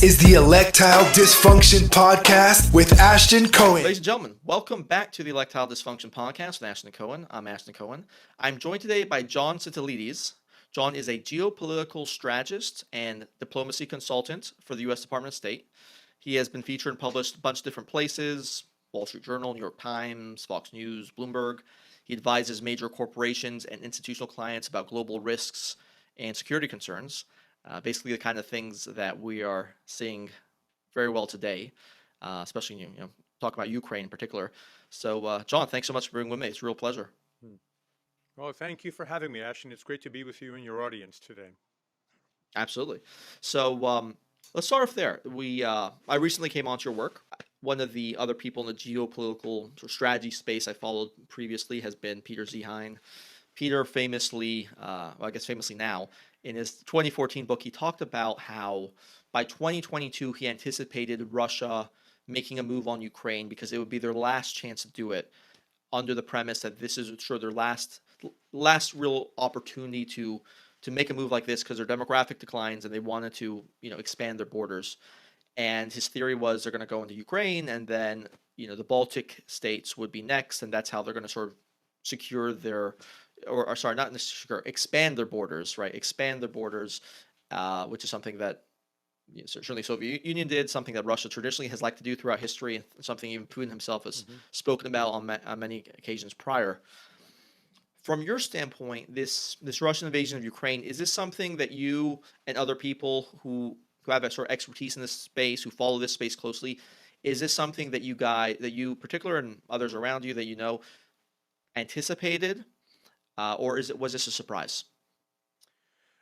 This is the Electile Dysfunction Podcast with Ashton Cohen. Ladies and gentlemen, welcome back to the Electile Dysfunction Podcast with Ashton Cohen. I'm Ashton Cohen. I'm joined today by John Sitilides. John is a geopolitical strategist and diplomacy consultant for the U.S. Department of State. He has been featured and published a bunch of different places: Wall Street Journal, New York Times, Fox News, Bloomberg. He advises major corporations and institutional clients about global risks and security concerns. Basically the kind of things that we are seeing very well today, especially talk about Ukraine in particular. So, John, thanks so much for being with me. It's a real pleasure. Well, thank you for having me, Ashton. It's great to be with you and your audience today. Absolutely. So, let's start off there. I recently came onto your work. One of the other people in the geopolitical sort of strategy space I followed previously has been Peter Zehine. Peter famously now, in his 2014 book, he talked about how by 2022 he anticipated Russia making a move on Ukraine because it would be their last chance to do it, under the premise that this is sure their last real opportunity to make a move like this because their demographic declines and they wanted to expand their borders. And his theory was they're going to go into Ukraine and then the Baltic states would be next, and that's how they're going to sort of secure their expand their borders, right? Expand their borders, which is something that certainly Soviet Union did, something that Russia traditionally has liked to do throughout history, and something even Putin himself has spoken about on many occasions prior. From your standpoint, this Russian invasion of Ukraine, is this something that you and other people who have that sort of expertise in this space, who follow this space closely, is this something that you particular and others around you that anticipated? Or was this a surprise?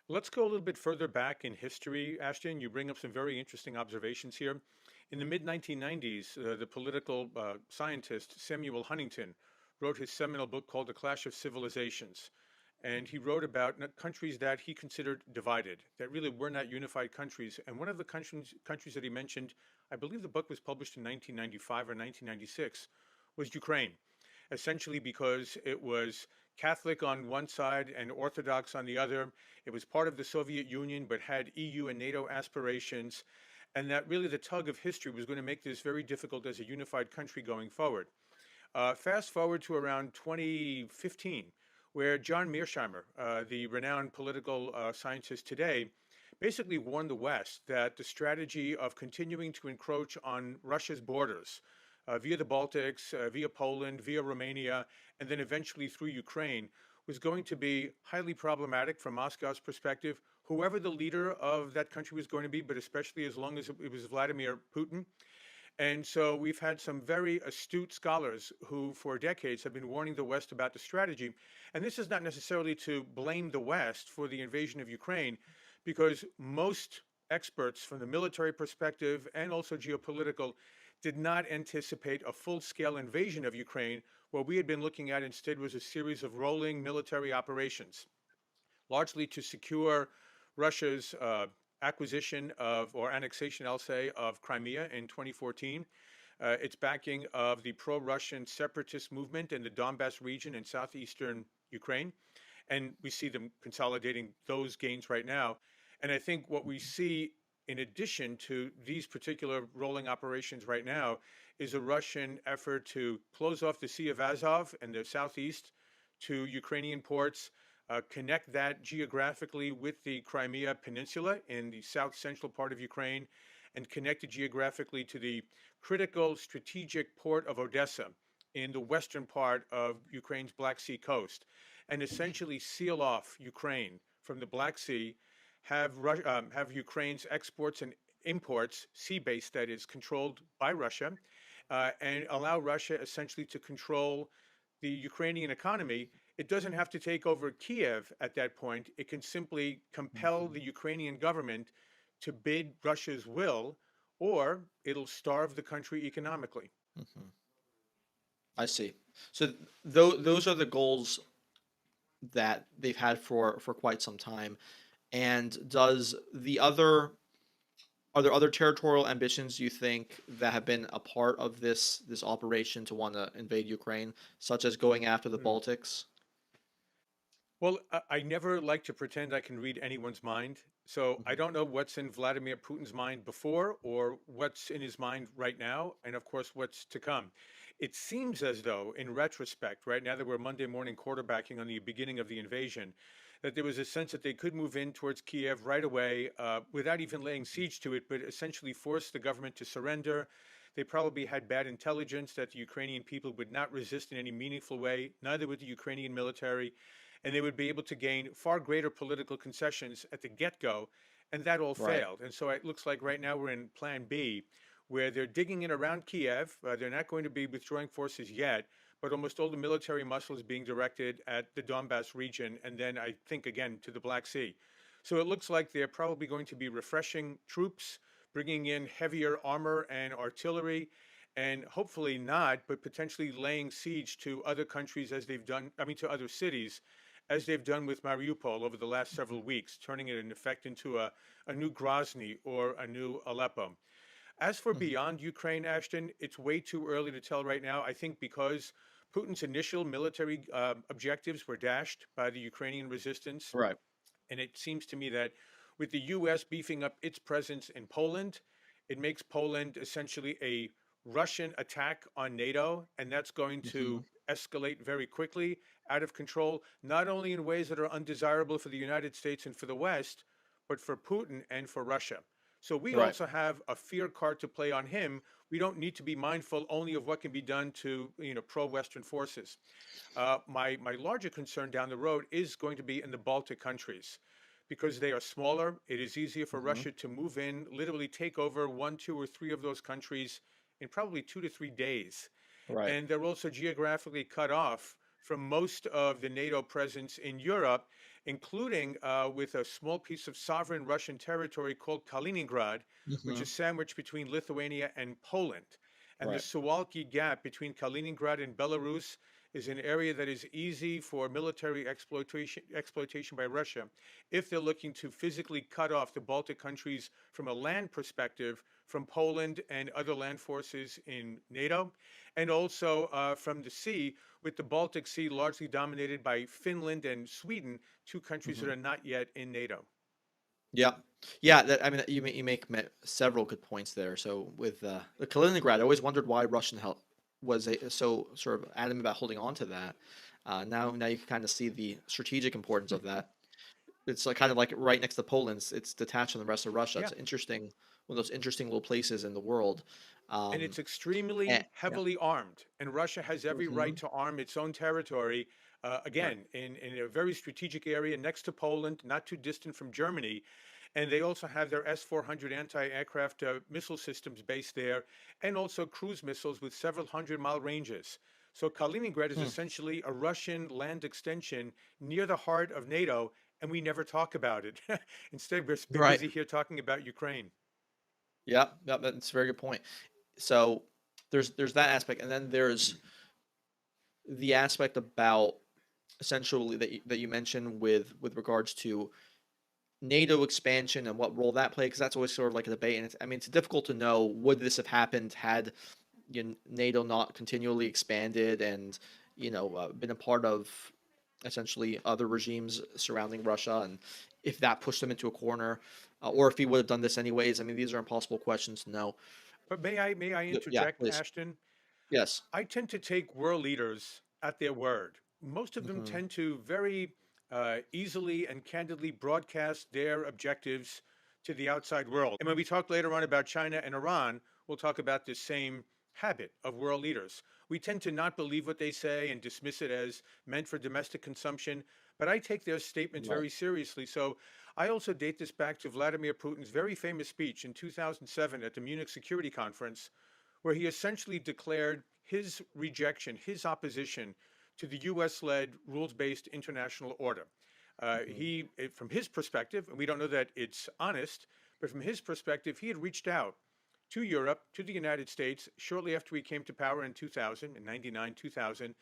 Let's go a little bit further back in history, Ashton. You bring up some very interesting observations here. In the mid-1990s, the political scientist Samuel Huntington wrote his seminal book called The Clash of Civilizations. And he wrote about countries that he considered divided, that really were not unified countries. And one of the countries that he mentioned, I believe the book was published in 1995 or 1996, was Ukraine. Essentially because it was Catholic on one side and Orthodox on the other. It was part of the Soviet Union but had EU and NATO aspirations, and that really the tug of history was going to make this very difficult as a unified country going forward. Fast forward to around 2015, where John Mearsheimer, the renowned political scientist today, basically warned the West that the strategy of continuing to encroach on Russia's borders via the Baltics, via Poland, via Romania, and then eventually through Ukraine, was going to be highly problematic from Moscow's perspective, whoever the leader of that country was going to be, but especially as long as it was Vladimir Putin. And so we've had some very astute scholars who for decades have been warning the West about the strategy. And this is not necessarily to blame the West for the invasion of Ukraine, because most experts from the military perspective and also geopolitical did not anticipate a full-scale invasion of Ukraine. What we had been looking at instead was a series of rolling military operations, largely to secure Russia's acquisition or annexation, I'll say, of Crimea in 2014, its backing of the pro-Russian separatist movement in the Donbass region in southeastern Ukraine. And we see them consolidating those gains right now. And I think what we see in addition to these particular rolling operations right now is a Russian effort to close off the Sea of Azov in the southeast to Ukrainian ports, connect that geographically with the Crimea Peninsula in the south central part of Ukraine, and connect it geographically to the critical strategic port of Odessa in the western part of Ukraine's Black Sea coast, and essentially seal off Ukraine from the Black Sea, have Ukraine's exports and imports, sea-based that is, controlled by Russia, and allow Russia essentially to control the Ukrainian economy. It doesn't have to take over Kiev at that point. It can simply compel the Ukrainian government to bid Russia's will, or it'll starve the country economically. Mm-hmm. I see. So those are the goals that they've had for quite some time. And are there other territorial ambitions you think that have been a part of this operation to want to invade Ukraine, such as going after the Baltics? Well, I never like to pretend I can read anyone's mind. So I Hmm. don't know what's in Vladimir Putin's mind before or what's in his mind right now, and of course, what's to come. It seems as though, in retrospect, right now that we're Monday morning quarterbacking on the beginning of the invasion, that there was a sense that they could move in towards Kiev right away without even laying siege to it, but essentially force the government to surrender. They probably had bad intelligence that the Ukrainian people would not resist in any meaningful way, neither would the Ukrainian military, and they would be able to gain far greater political concessions at the get-go, and that all Right. failed. And so it looks like right now we're in Plan B, where they're digging in around Kiev. They're not going to be withdrawing forces yet, but almost all the military muscle is being directed at the Donbass region, and then I think again to the Black Sea. So it looks like they're probably going to be refreshing troops, bringing in heavier armor and artillery, and hopefully not, but potentially laying siege to other countries as they've done, I mean, to other cities as they've done with Mariupol over the last several weeks, turning it in effect into a new Grozny or a new Aleppo. As for Hmm. beyond Ukraine, Ashton, it's way too early to tell right now. I think because Putin's initial military objectives were dashed by the Ukrainian resistance, Right. and it seems to me that with the US beefing up its presence in Poland, it makes Poland essentially a Russian attack on NATO, and that's going Hmm. to escalate very quickly, out of control, not only in ways that are undesirable for the United States and for the West, but for Putin and for Russia. So we Right. also have a fear card to play on him. We don't need to be mindful only of what can be done to, pro-Western forces. My larger concern down the road is going to be in the Baltic countries because they are smaller. It is easier for Hmm. Russia to move in, literally take over one, two, or three of those countries in probably 2 to 3 days. Right. And they're also geographically cut off from most of the NATO presence in Europe, including with a small piece of sovereign Russian territory called Kaliningrad, which Hmm. is sandwiched between Lithuania and Poland. And the Right. Suwalki Gap between Kaliningrad and Belarus is an area that is easy for military exploitation by Russia if they're looking to physically cut off the Baltic countries from a land perspective from Poland and other land forces in NATO, and also from the sea, with the Baltic Sea largely dominated by Finland and Sweden, two countries that Hmm. are not yet in NATO. Yeah, yeah. I mean, you make several good points there. So with the Kaliningrad, I always wondered why Russian help was so sort of adamant about holding on to that. Now you can kind of see the strategic importance of that. It's like kind of like right next to Poland. It's detached from the rest of Russia. Yeah. It's interesting, one of those interesting little places in the world. And Um, it's extremely yeah. heavily armed. And Russia has every right Hmm. to arm its own territory, Right. again, in a very strategic area next to Poland, not too distant from Germany. And they also have their S-400 anti-aircraft missile systems based there, and also cruise missiles with several hundred-mile ranges. So Kaliningrad is Hmm. essentially a Russian land extension near the heart of NATO, and we never talk about it. Instead, we're Right. busy here talking about Ukraine. Yeah. Yeah. That's a very good point. So there's that aspect, and then there's the aspect about essentially that you mentioned with regards to NATO expansion and what role that played, because that's always sort of like a debate. And I mean, it's difficult to know would this have happened had NATO not continually expanded and been a part of essentially other regimes surrounding Russia, and if that pushed them into a corner, or if he would have done this anyways. I mean, these are impossible questions to know. But may I Yeah, interject, please. Ashton? Yes. I tend to take world leaders at their word. Most of them Hmm. tend to very easily and candidly broadcast their objectives to the outside world. And when we talk later on about China and Iran, we'll talk about this same habit of world leaders. We tend to not believe what they say and dismiss it as meant for domestic consumption, but I take their statements Right. very seriously. So I also date this back to Vladimir Putin's very famous speech in 2007 at the Munich Security Conference, where he essentially declared his rejection, his opposition to the US led rules based international order. Hmm. From his perspective, and we don't know that it's honest, but from his perspective, he had reached out to Europe, to the United States, shortly after he came to power in 2000, in 99, 2000.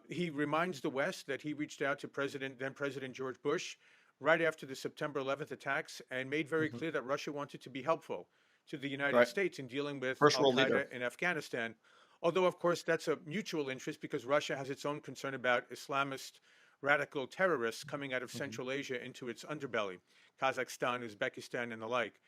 He reminds the West that he reached out to then President George Bush right after the September 11th attacks and made very Hmm. clear that Russia wanted to be helpful to the United Right. States in dealing with First Al world leader. Qaeda in Afghanistan. Although, of course, that's a mutual interest because Russia has its own concern about Islamist radical terrorists coming out of Hmm. Central Asia into its underbelly, Kazakhstan, Uzbekistan, and the like.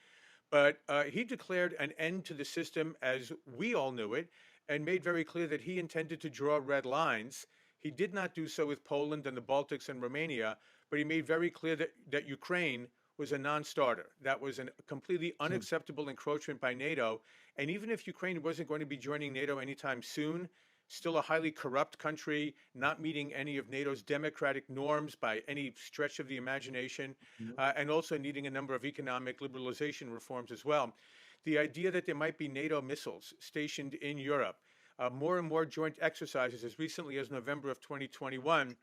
But he declared an end to the system as we all knew it and made very clear that he intended to draw red lines. He did not do so with Poland and the Baltics and Romania, but he made very clear that Ukraine was a non starter. That was a completely unacceptable encroachment by NATO. And even if Ukraine wasn't going to be joining NATO anytime soon, still a highly corrupt country, not meeting any of NATO's democratic norms by any stretch of the imagination, and also needing a number of economic liberalization reforms as well. The idea that there might be NATO missiles stationed in Europe, more and more joint exercises as recently as November of 2021,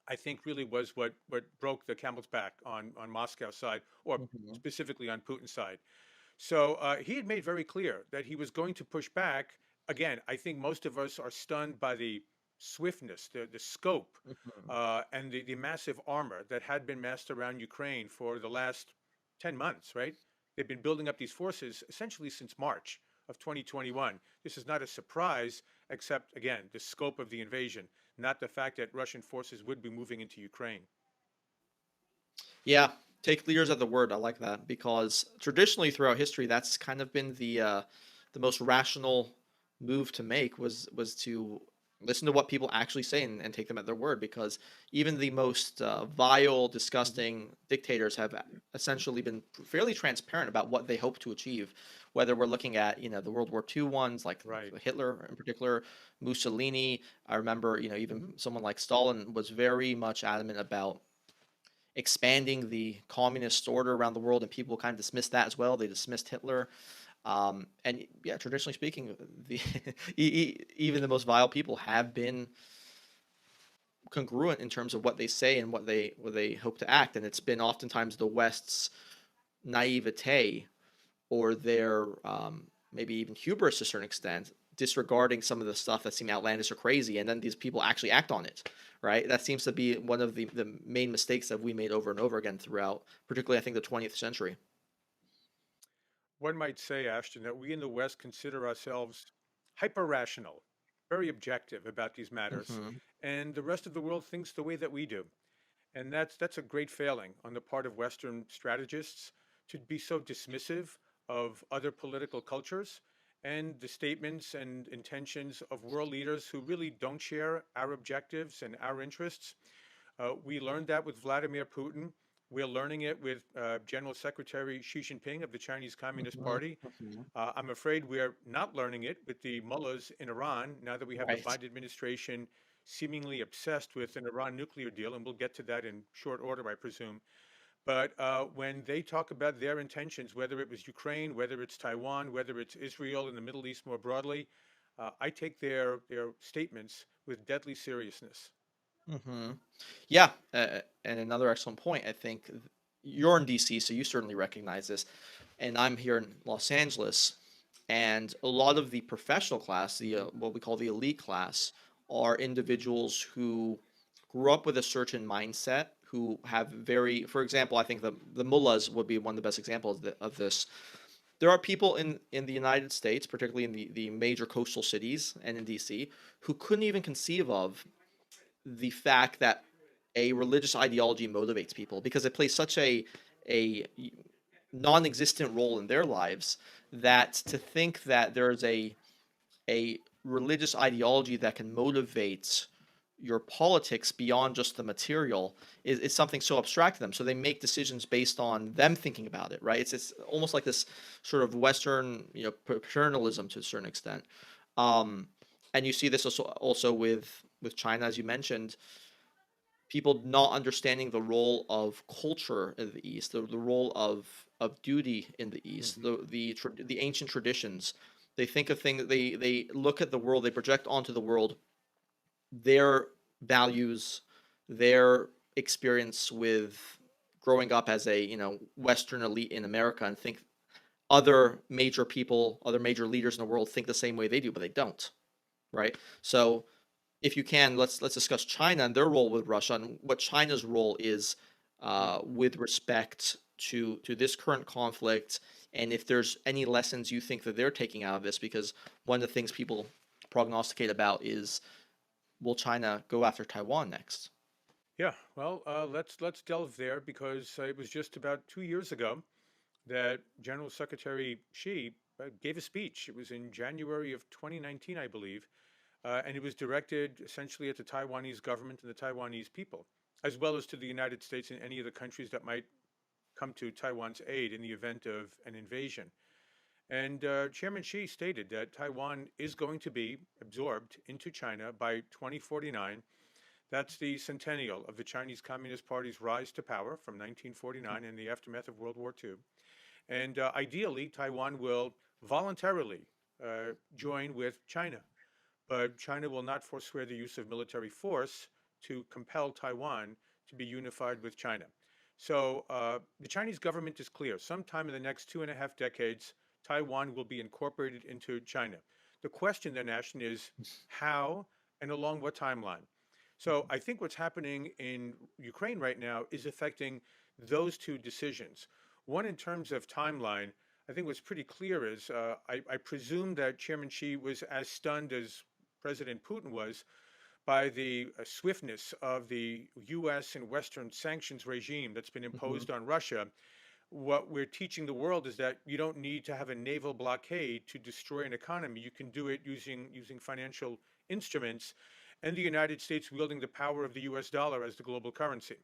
I think really was what broke the camel's back on Moscow's side, or Hmm. specifically on Putin's side. So he had made very clear that he was going to push back. Again, I think most of us are stunned by the swiftness, the scope, Hmm. and the massive armor that had been massed around Ukraine for the last 10 months, right? They've been building up these forces essentially since March of 2021. This is not a surprise, except, again, the scope of the invasion, not the fact that Russian forces would be moving into Ukraine. Yeah, take leaders at the word. I like that because traditionally throughout history, that's kind of been the most rational move to make was to listen to what people actually say and take them at their word. Because even the most vile, disgusting dictators have essentially been fairly transparent about what they hope to achieve. Whether we're looking at the World War II ones like Right. Hitler in particular, Mussolini. I remember even someone like Stalin was very much adamant about expanding the communist order around the world, and people kind of dismissed that as well. They dismissed Hitler, and yeah, traditionally speaking, the even the most vile people have been congruent in terms of what they say and what they hope to act, and it's been oftentimes the West's naivete or their maybe even hubris to a certain extent, disregarding some of the stuff that seemed outlandish or crazy, and then these people actually act on it, right? That seems to be one of the main mistakes that we made over and over again throughout, particularly I think the 20th century. One might say, Ashton, that we in the West consider ourselves hyper rational, very objective about these matters, Hmm. and the rest of the world thinks the way that we do. And that's a great failing on the part of Western strategists to be so dismissive of other political cultures and the statements and intentions of world leaders who really don't share our objectives and our interests. We learned that with Vladimir Putin. We're learning it with General Secretary Xi Jinping of the Chinese Communist Hmm. Party. Hmm. I'm afraid we're not learning it with the mullahs in Iran now that we have the Right. Biden administration seemingly obsessed with an Iran nuclear deal, and we'll get to that in short order, I presume. But when they talk about their intentions, whether it was Ukraine, whether it's Taiwan, whether it's Israel and the Middle East more broadly, I take their statements with deadly seriousness. Hmm. Yeah, and another excellent point. I think you're in DC, so you certainly recognize this, and I'm here in Los Angeles, and a lot of the professional class, the what we call the elite class, are individuals who grew up with a certain mindset, who have very, for example, I think the mullahs would be one of the best examples of this. There are people in the United States, particularly in the major coastal cities and in DC, who couldn't even conceive of the fact that a religious ideology motivates people because it plays such a non-existent role in their lives that to think that there's a religious ideology that can motivate your politics beyond just the material is something so abstract to them. So they make decisions based on them thinking about it, right? It's almost like this sort of Western, paternalism to a certain extent. Um, and you see this also with China, as you mentioned, people not understanding the role of culture in the East, the role of duty in the East, Mhm. the ancient traditions. They think of things. They look at the world. They project onto the world their values, their experience with growing up as a Western elite in America, and think other major people, other major leaders in the world think the same way they do, but they don't, right? So if you can, let's discuss China and their role with Russia and what China's role is with respect to this current conflict, and if there's any lessons you think that they're taking out of this, because one of the things people prognosticate about is will China go after Taiwan next? Yeah, well, let's delve there because it was just about 2 years ago that General Secretary Xi gave a speech. It was in January of 2019, I believe, and it was directed essentially at the Taiwanese government and the Taiwanese people, as well as to the United States and any of the countries that might come to Taiwan's aid in the event of an invasion. And Chairman Xi stated that Taiwan is going to be absorbed into China by 2049. That's the centennial of the Chinese Communist Party's rise to power from 1949 in the aftermath of World War II. And ideally, Taiwan will voluntarily join with China, but China will not forswear the use of military force to compel Taiwan to be unified with China. So the Chinese government is clear. Sometime in the next 2.5 decades, Taiwan will be incorporated into China. The question then, Ashton, is how and along what timeline? So I think what's happening in Ukraine right now is affecting those two decisions. One, in terms of timeline, I think what's pretty clear is I presume that Chairman Xi was as stunned as President Putin was by the swiftness of the US and Western sanctions regime that's been Hmm. imposed on Russia. What we're teaching the world is that you don't need to have a naval blockade to destroy an economy. You can do it using financial instruments, and the United States wielding the power of the US dollar as the global currency.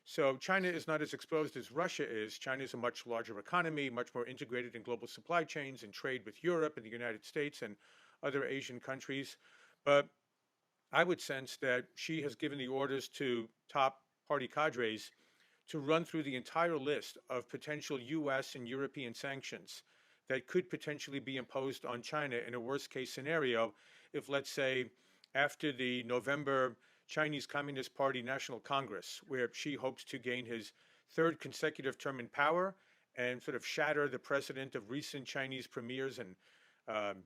So China is not as exposed as Russia is. China is a much larger economy, much more integrated in global supply chains and trade with Europe and the United States and other Asian countries. But I would sense that she has given the orders to top party cadres to run through the entire list of potential US and European sanctions that could potentially be imposed on China in a worst case scenario if, let's say, after the November Chinese Communist Party National Congress, where Xi hopes to gain his third consecutive term in power and sort of shatter the precedent of recent Chinese premiers and um,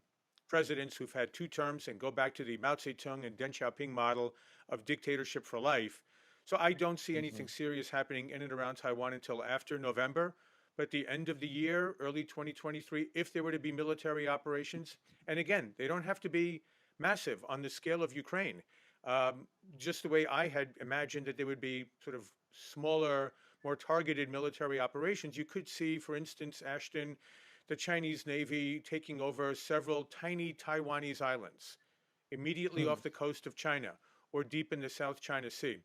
presidents who've had 2 terms and go back to the Mao Zedong and Deng Xiaoping model of dictatorship for life. So I don't see Hmm. anything serious happening in and around Taiwan until after November. But the end of the year, early 2023, if there were to be military operations, and again, they don't have to be massive on the scale of Ukraine, um, just the way I had imagined that there would be sort of smaller, more targeted military operations. You could see, for instance, Ashton, the Chinese Navy taking over several tiny Taiwanese islands immediately off the coast of China or deep in the South China Sea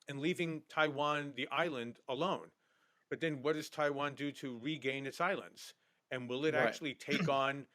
and leaving Taiwan, the island, alone. But then what does Taiwan do to regain its islands? And will it Right. actually take on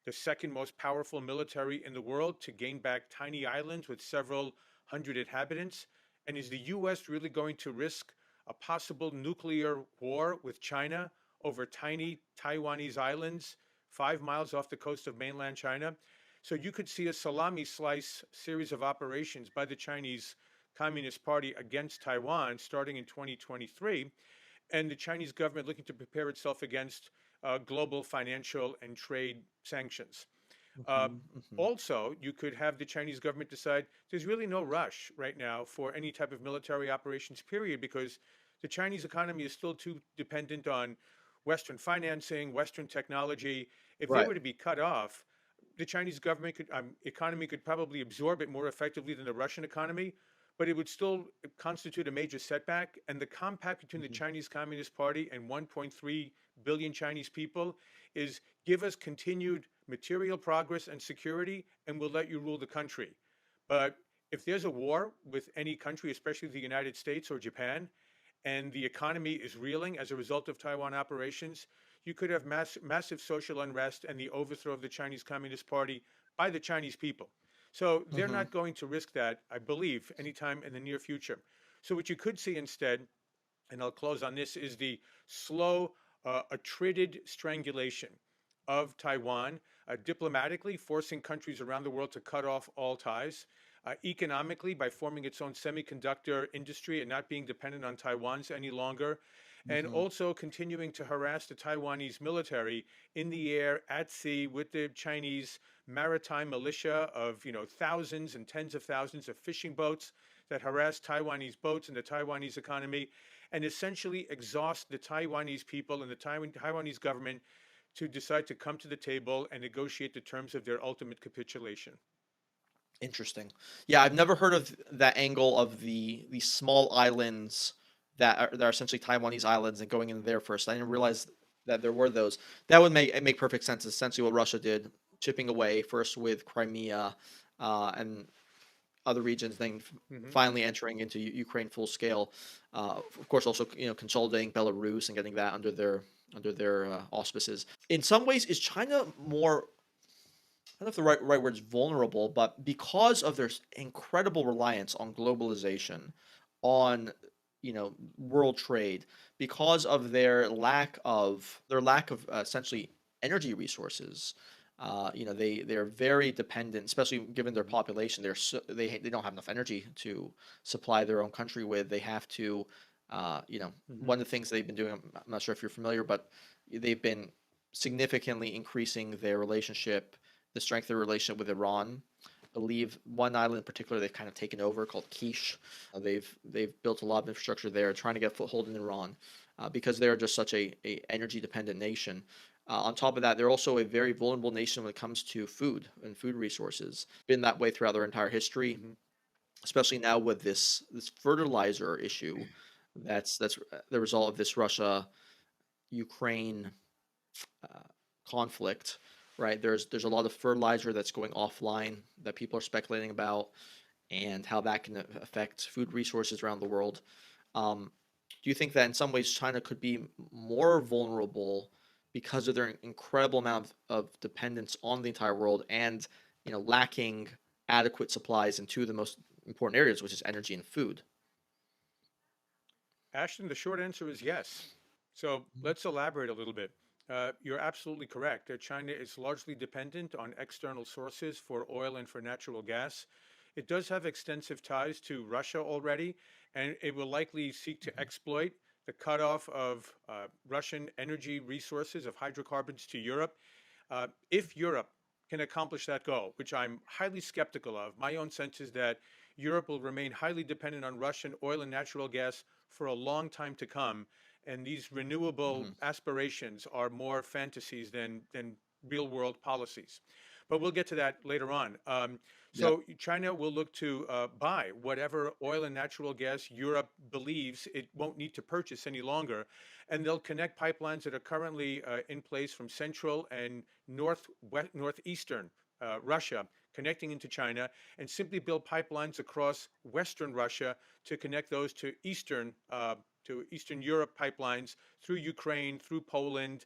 the second most powerful military in the world to gain back tiny islands with several hundred inhabitants? And is the US really going to risk a possible nuclear war with China over tiny Taiwanese islands 5 miles off the coast of mainland China? So you could see a salami slice series of operations by the Chinese Communist Party against Taiwan starting in 2023, and the Chinese government looking to prepare itself against global financial and trade sanctions. Uh, Hmm. Hmm. Also, you could have the Chinese government decide there's really no rush right now for any type of military operations, period, because the Chinese economy is still too dependent on Western financing, Western technology. If they Right. were to be cut off, the Chinese government economy could probably absorb it more effectively than the Russian economy, but it would still constitute a major setback. And the compact between the Hmm. Chinese Communist Party and 1.3 billion Chinese people is give us continued material progress and security, and we'll let you rule the country. But if there's a war with any country, especially the United States or Japan, and the economy is reeling as a result of Taiwan operations, you could have massive social unrest and the overthrow of the Chinese Communist Party by the Chinese people. So they're Hmm. not going to risk that, I believe, anytime in the near future. So what you could see instead, and I'll close on this, is the slow, attrited strangulation of Taiwan, diplomatically forcing countries around the world to cut off all ties, economically by forming its own semiconductor industry and not being dependent on Taiwan's any longer, and Hmm. also continuing to harass the Taiwanese military in the air, at sea, with the Chinese maritime militia of thousands and tens of thousands of fishing boats that harass Taiwanese boats and the Taiwanese economy, and essentially exhaust the Taiwanese people and the Taiwanese government to decide to come to the table and negotiate the terms of their ultimate capitulation. Interesting. Yeah, I've never heard of that angle of the small islands that are essentially Taiwanese islands and going in there first. I didn't realize that there were those. That would make perfect sense. Essentially, what Russia did, chipping away first with Crimea, and other regions, then Hmm. finally entering into Ukraine full scale. Of course, also consolidating Belarus and getting that under their auspices. In some ways, is China more, I don't know if the right word is vulnerable, but because of their incredible reliance on globalization, on world trade, because of their lack of essentially energy resources, they're very dependent, especially given their population. They don't have enough energy to supply their own country with. They have to, Hmm. one of the things they've been doing. I'm not sure if you're familiar, but they've been significantly increasing their relationship, the strength of their relationship with Iran. I believe one island in particular they've kind of taken over called Quiche. They've built a lot of infrastructure there, trying to get a foothold in Iran, because they're just such a energy dependent nation. On top of that, they're also a very vulnerable nation when it comes to food and food resources. Been that way throughout their entire history, Hmm. especially now with this fertilizer issue. That's the result of this Russia Ukraine uh, conflict, right? There's a lot of fertilizer that's going offline that people are speculating about, and how that can affect food resources around the world. Do you think that in some ways China could be more vulnerable because of their incredible amount of dependence on the entire world, and lacking adequate supplies in two of the most important areas, which is energy and food? Ashton, the short answer is yes. So let's elaborate a little bit. You're absolutely correct. China is largely dependent on external sources for oil and for natural gas. It does have extensive ties to Russia already, and it will likely seek to exploit the cutoff of Russian energy resources of hydrocarbons to Europe. If Europe can accomplish that goal, which I'm highly skeptical of, my own sense is that Europe will remain highly dependent on Russian oil and natural gas for a long time to come. And these renewable Hmm. aspirations are more fantasies than real world policies. But we'll get to that later on. Yep. So China will look to buy whatever oil and natural gas Europe believes it won't need to purchase any longer, and they'll connect pipelines that are currently in place from central and northeastern Russia, connecting into China, and simply build pipelines across western Russia to connect those to Eastern Europe pipelines through Ukraine, through Poland,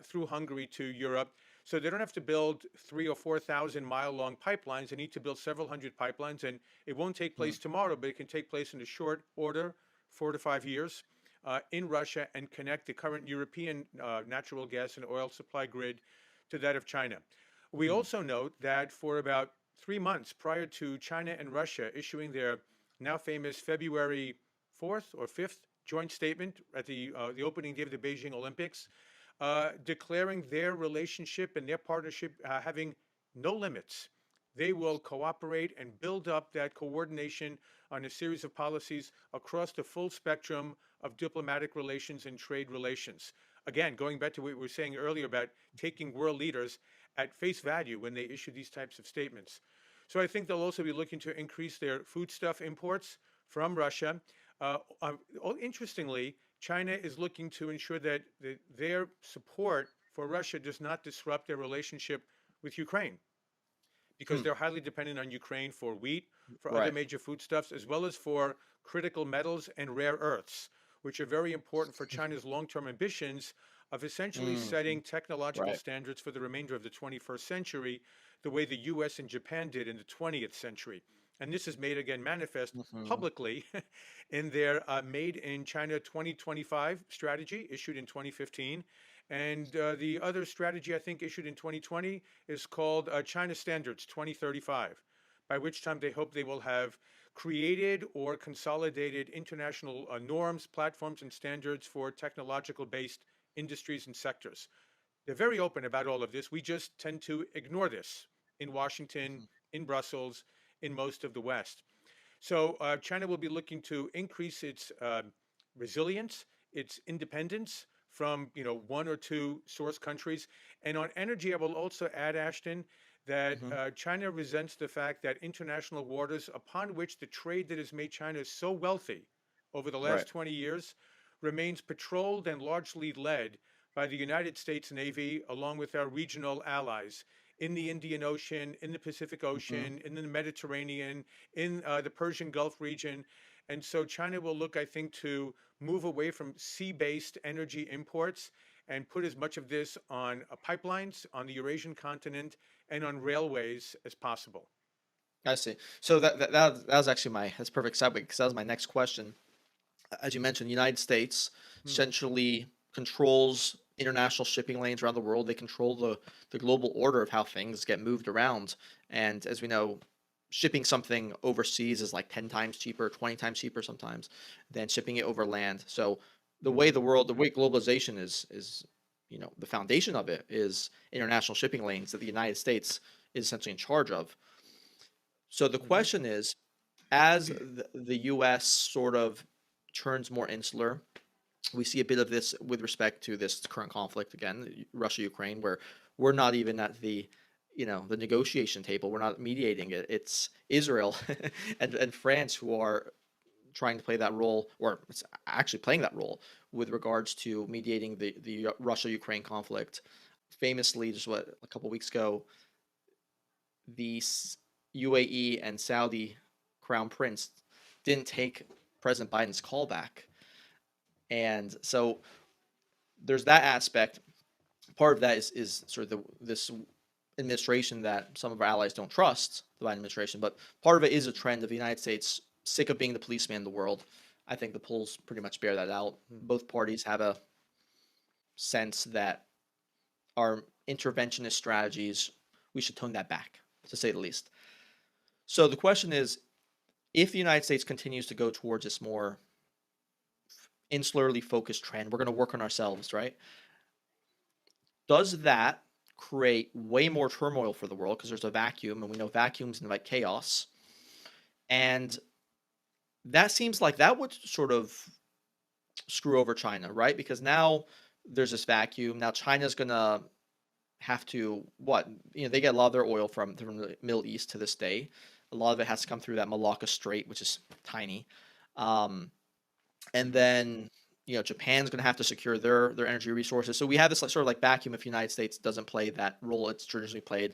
through Hungary to Europe. So they don't have to build 3 or 4 thousand mile long pipelines. They need to build several hundred pipelines, and it won't take Hmm. place tomorrow, but it can take place in a short order, 4 to 5 years, in Russia, and connect the current European natural gas and oil supply grid to that of China. We Hmm. also note that for about 3 months prior to China and Russia issuing their now famous February 4th or 5th joint statement at the opening day of the Beijing Olympics, declaring their relationship and their partnership having no limits. They will cooperate and build up that coordination on a series of policies across the full spectrum of diplomatic relations and trade relations. Again, going back to what we were saying earlier about taking world leaders at face value when they issue these types of statements. So I think they'll also be looking to increase their foodstuff imports from Russia. Interestingly, China is looking to ensure that their support for Russia does not disrupt their relationship with Ukraine, because Hmm. they're highly dependent on Ukraine for wheat, for other Right. major foodstuffs, as well as for critical metals and rare earths, which are very important for China's long term ambitions of essentially Hmm. setting technological Right. standards for the remainder of the 21st century, the way the US and Japan did in the 20th century. And this is made again manifest Hmm. publicly in their Made in China 2025 strategy issued in 2015. And the other strategy, I think, issued in 2020 is called China Standards 2035, by which time they hope they will have created or consolidated international norms, platforms, and standards for technological based industries and sectors. They're very open about all of this. We just tend to ignore this in Washington, in Brussels, in most of the West. So China will be looking to increase its resilience, its independence from one or two source countries. And on energy, I will also add, Ashton, that Hmm. China resents the fact that international waters, upon which the trade that has made China so wealthy over the Right. last 20 years, remains patrolled and largely led by the United States Navy, along with our regional allies in the Indian Ocean, in the Pacific Hmm. Ocean, in the Mediterranean, in the Persian Gulf region. And so China will look, I think, to move away from sea-based energy imports and put as much of this on pipelines on the Eurasian continent and on railways as possible. I see. So that was actually that's perfect segue because that was my next question. As you mentioned, the United States Hmm. essentially controls international shipping lanes around the world. They control the global order of how things get moved around. And as we know, shipping something overseas is like 10 times cheaper, 20 times cheaper sometimes than shipping it over land. So the way globalization is, the foundation of it is international shipping lanes that the United States is essentially in charge of. So the Hmm. question is, as the U.S. sort of turns more insular, we see a bit of this with respect to this current conflict again, Russia Ukraine, where we're not even at the negotiation table. We're not mediating it. It's Israel and France who are trying to play that role, or it's actually playing that role with regards to mediating the Russia Ukraine conflict. Famously, just a couple weeks ago, the UAE and Saudi crown prince didn't take President Biden's call back. And so there's that aspect. Part of that is sort of this administration that some of our allies don't trust, the Biden administration, but part of it is a trend of the United States sick of being the policeman in the world. I think the polls pretty much bear that out. Both parties have a sense that our interventionist strategies, we should tone that back, to say the least. So the question is, if the United States continues to go towards this more insularly focused trend, we're going to work on ourselves, right? Does that create way more turmoil for the world because there's a vacuum and we know vacuums invite chaos? And that seems like that would sort of screw over China, right? Because now there's this vacuum. Now China's going to have to what? They get a lot of their oil from the Middle East to this day. A lot of it has to come through that Malacca Strait, which is tiny. Um, and Hmm. then Japan's going to have to secure their energy resources. So we have this sort of like vacuum if the United States doesn't play that role it's traditionally played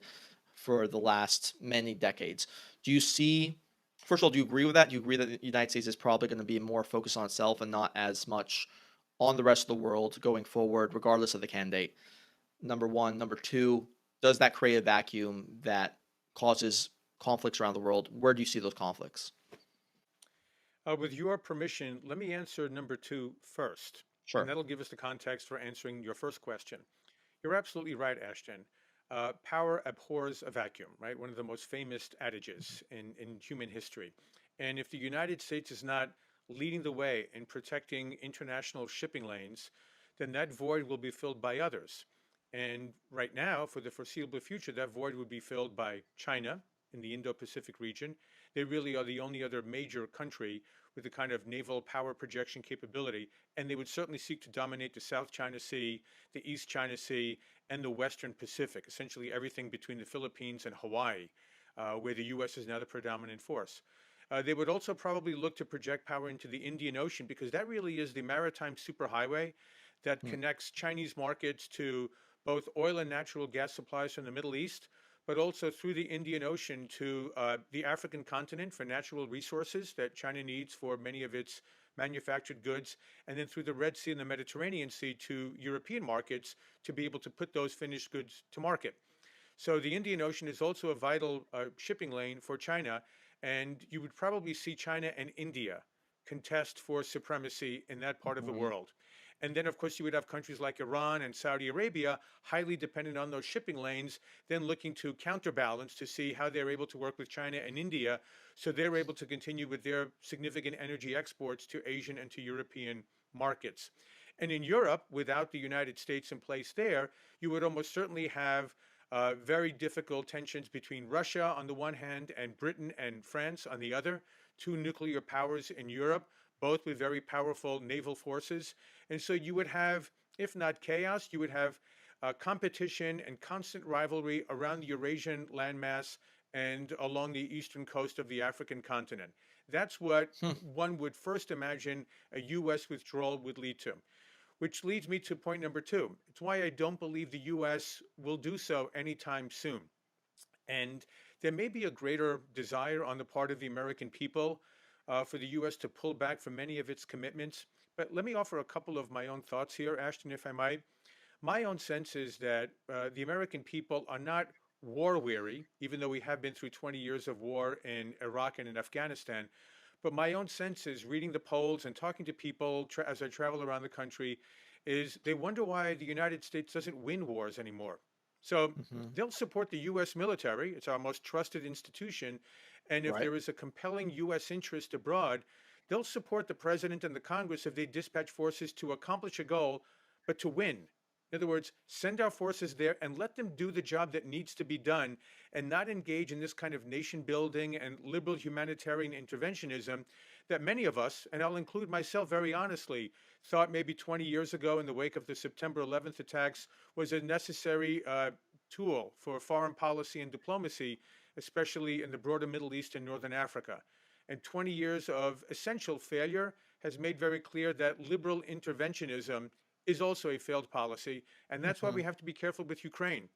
for the last many decades. Do you see? First of all, do you agree with that? Do you agree that the United States is probably going to be more focused on itself and not as much on the rest of the world going forward, regardless of the candidate? Number one. Number two, does that create a vacuum that causes conflicts around the world? Where do you see those conflicts? With your permission, let me answer number two first, and Sure. that'll give us the context for answering your first question. You're absolutely right, Ashton. Power abhors a vacuum, right? One of the most famous adages in human history. And if the United States is not leading the way in protecting international shipping lanes, then that void will be filled by others. And right now, for the foreseeable future, that void would be filled by China in the Indo-Pacific region. They really are the only other major country with the kind of naval power projection capability, and they would certainly seek to dominate the South China Sea, the East China Sea, and the Western Pacific, essentially everything between the Philippines and Hawaii, where the U.S. is now the predominant force. They would also probably look to project power into the Indian Ocean because that really is the maritime superhighway that Hmm. connects Chinese markets to both oil and natural gas supplies from the Middle East, but also through the Indian Ocean to the African continent for natural resources that China needs for many of its manufactured goods, and then through the Red Sea and the Mediterranean Sea to European markets to be able to put those finished goods to market. So the Indian Ocean is also a vital shipping lane for China, and you would probably see China and India contest for supremacy in that part of the Hmm. world. And then, of course, you would have countries like Iran and Saudi Arabia, highly dependent on those shipping lanes, then looking to counterbalance to see how they're able to work with China and India so they're able to continue with their significant energy exports to Asian and to European markets. And in Europe, without the United States in place there, you would almost certainly have very difficult tensions between Russia on the one hand and Britain and France on the other, two nuclear powers in Europe, both with very powerful naval forces. And so you would have, if not chaos, you would have competition and constant rivalry around the Eurasian landmass and along the eastern coast of the African continent. That's what Hmm. one would first imagine a U.S. withdrawal would lead to. Which leads me to point number two. It's why I don't believe the U.S. will do so anytime soon. And there may be a greater desire on the part of the American people for the U.S. to pull back from many of its commitments. But let me offer a couple of my own thoughts here, Ashton, if I might. My own sense is that the American people are not war weary, even though we have been through 20 years of war in Iraq and in Afghanistan. But my own sense is reading the polls and talking to people as I travel around the country is they wonder why the United States doesn't win wars anymore. So Hmm. they'll support the U.S. military. It's our most trusted institution. And if Right. there is a compelling U.S. interest abroad, they'll support the president and the Congress if they dispatch forces to accomplish a goal, but to win. In other words, send our forces there and let them do the job that needs to be done and not engage in this kind of nation building and liberal humanitarian interventionism that many of us, and I'll include myself very honestly, thought maybe 20 years ago in the wake of the September 11th attacks was a necessary tool for foreign policy and diplomacy, especially in the broader Middle East and Northern Africa. And 20 years of essential failure has made very clear that liberal interventionism is also a failed policy. And that's why Hmm. we have to be careful with Ukraine.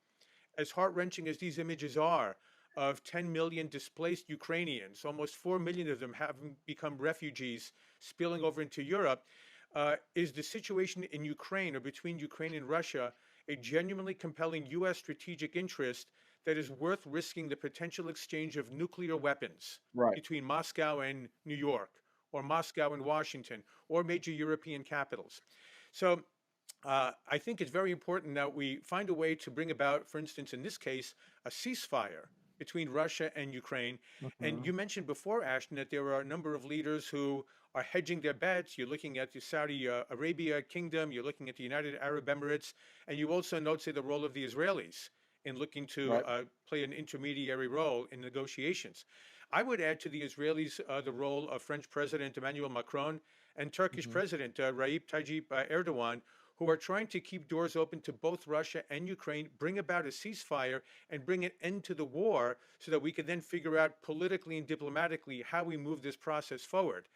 As heart wrenching as these images are of 10 million displaced Ukrainians, almost 4 million of them having become refugees spilling over into Europe, is the situation in Ukraine or between Ukraine and Russia a genuinely compelling U.S. strategic interest that is worth risking the potential exchange of nuclear weapons Right. between Moscow and New York, or Moscow and Washington, or major European capitals? So I think it's very important that we find a way to bring about, for instance, in this case, a ceasefire between Russia and Ukraine. And Hmm. you mentioned before, Ashton, that there are a number of leaders who are hedging their bets. You're looking at the Saudi Arabia kingdom, you're looking at the United Arab Emirates, and you also note, say, the role of the Israelis in looking to Right. play an intermediary role in negotiations. I would add to the Israelis the role of French President Emmanuel Macron and Turkish Hmm. President Recep Tayyip Erdogan, who are trying to keep doors open to both Russia and Ukraine, bring about a ceasefire, and bring an end to the war so that we can then figure out politically and diplomatically how we move this process forward.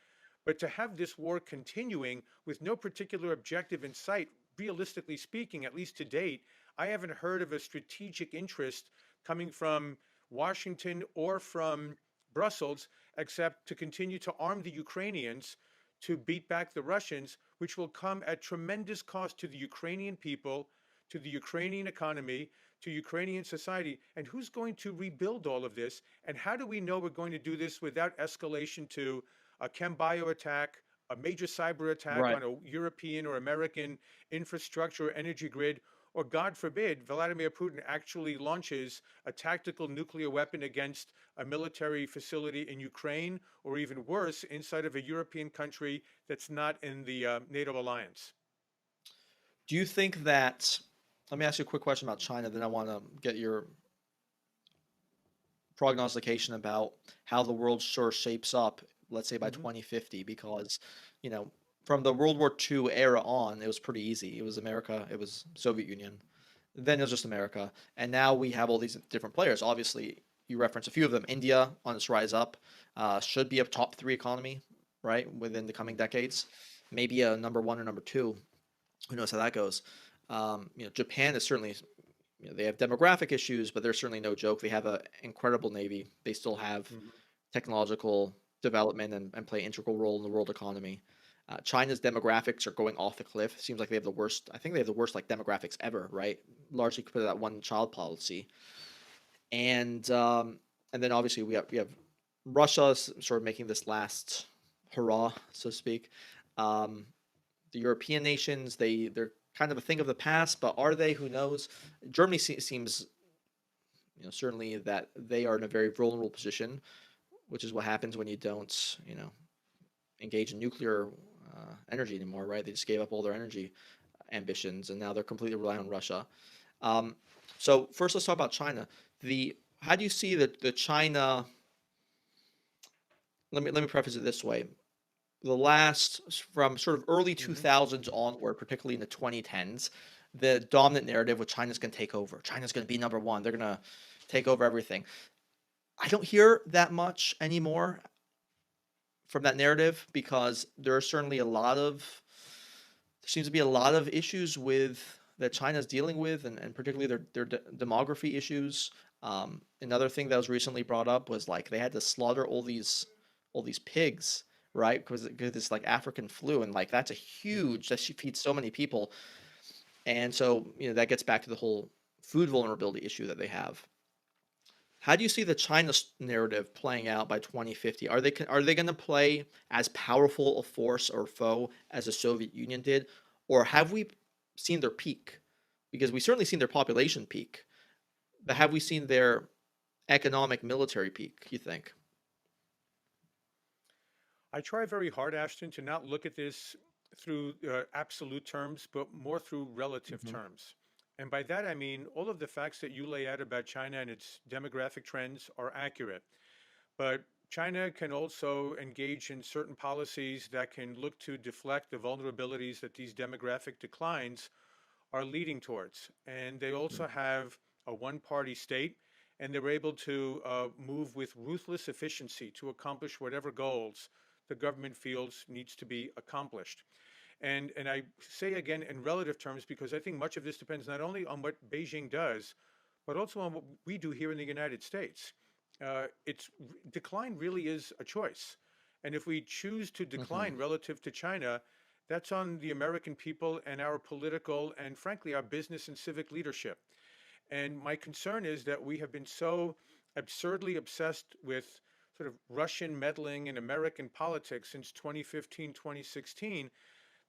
But to have this war continuing with no particular objective in sight, realistically speaking, at least to date, I haven't heard of a strategic interest coming from Washington or from Brussels, except to continue to arm the Ukrainians to beat back the Russians, which will come at tremendous cost to the Ukrainian people, to the Ukrainian economy, to Ukrainian society. And who's going to rebuild all of this? And how do we know we're going to do this without escalation to a chem bio attack, a major cyber attack Right. on a European or American infrastructure or energy grid, or God forbid, Vladimir Putin actually launches a tactical nuclear weapon against a military facility in Ukraine, or even worse, inside of a European country that's not in the NATO alliance? Do you think that? Let me ask you a quick question about China. Then I want to get your prognostication about how the world sure shapes up, let's say by Hmm. 2050, because, you know, from the World War II era on, it was pretty easy. It was America, it was Soviet Union, then it was just America, and now we have all these different players. Obviously, you reference a few of them. India on its rise up, should be a top three economy, right, within the coming decades. Maybe a number one or number two. Who knows how that goes? Japan is certainly, they have demographic issues, but they're certainly no joke. They have an incredible navy. They still have Hmm. technological development and play an integral role in the world economy. China's demographics are going off the cliff. It seems like they have the worst. I think they have the worst like demographics ever, right? Largely because of that one child policy. And then obviously we have Russia sort of making this last hurrah, so to speak. Um, the European nations, they're kind of a thing of the past, but are they? Who knows? Germany seems, certainly that they are in a very vulnerable position, which is what happens when you don't, engage in nuclear energy anymore, right? They just gave up all their energy ambitions, and now they're completely reliant on Russia. Um, so first, let's talk about China. The How do you see the China? Let me preface it this way: the last from sort of early Hmm. 2000s onward, particularly in the 2010s, the dominant narrative with China's going to take over. China's going to be number one. They're going to take over everything. I don't hear that much anymore from that narrative because there are certainly a lot of there seems to be a lot of issues with that China's dealing with, and particularly their demography issues. Another thing that was recently brought up was like they had to slaughter all these pigs, right? Because this like African flu, and like that's a huge that she feeds so many people, and so that gets back to the whole food vulnerability issue that they have. How do you see the China narrative playing out by 2050? Are they going to play as powerful a force or foe as the Soviet Union did, or have we seen their peak? Because we certainly seen their population peak, but have we seen their economic military peak? You think? I try very hard, Ashton, to not look at this through absolute terms, but more through relative Hmm. terms. And by that, I mean all of the facts that you lay out about China and its demographic trends are accurate. But China can also engage in certain policies that can look to deflect the vulnerabilities that these demographic declines are leading towards. And they also have a one party state, and they're able to move with ruthless efficiency to accomplish whatever goals the government feels needs to be accomplished. And I say again in relative terms because I think much of this depends not only on what Beijing does, but also on what we do here in the United States. Its decline really is a choice. And if we choose to Hmm. decline relative to China, that's on the American people and our political and, frankly, our business and civic leadership. And my concern is that we have been so absurdly obsessed with sort of Russian meddling in American politics since 2015, 2016.